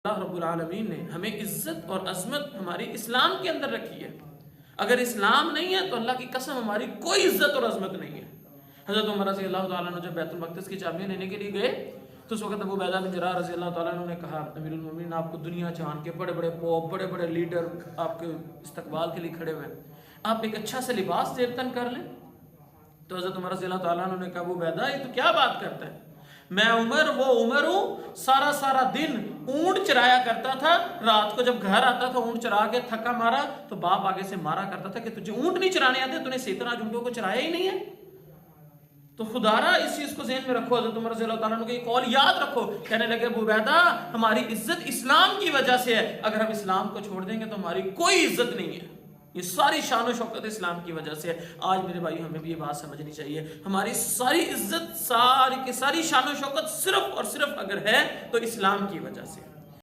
अल्लाह रब्बुल आलमीन ने हमें इज्जत और अजमत हमारी इस्लाम के अंदर रखी है। अगर इस्लाम नहीं है तो अल्लाह की कसम हमारी कोई इज्जत और अजमत नहीं है। हज़रत उमर रज़ी अल्लाह तआला अन्हु जब बैतुल मक़दिस की चाबियां लेने के लिए गए तो उस वक्त अबू उबैदा बिन जर्राह रज़ी अल्लाह तआला अन्हु ने कहा, अमीरुल मोमिनीन आपको दुनिया जहान के बड़े बड़े पोप बड़े बड़े लीडर आपके इस्तकबाल के लिए खड़े हुए हैं, आप एक अच्छा से लिबास जेबतन कर लें। तो हज़रत उमर रज़ी अल्लाह तआला अन्हु ने कहा, अबू उबैदा ये तो क्या बात करता है, मैं उमर वो उमर हूँ, सारा सारा दिन ऊंट चराया करता था, रात को जब घर आता था ऊंट चरा के थका मारा तो बाप आगे से मारा करता था कि तुझे ऊंट नहीं चराने आते, तूने इतना ऊंटों को चराया ही नहीं है। तो खुदारा इस चीज को ज़हन में रखो, हज़रत उमर रज़ी अल्लाह तआला अन्हु की कौल याद रखो। कहने लगे, अबू उबैदा हमारी इज्जत इस्लाम की वजह से है, अगर हम इस्लाम को छोड़ देंगे तो हमारी कोई इज्जत नहीं है, ये सारी शान और शौकत इस्लाम की वजह से है। आज मेरे भाई हमें भी ये बात समझनी चाहिए, हमारी सारी इज्जत सारी की सारी शान और शौकत सिर्फ और सिर्फ अगर है तो इस्लाम की वजह से।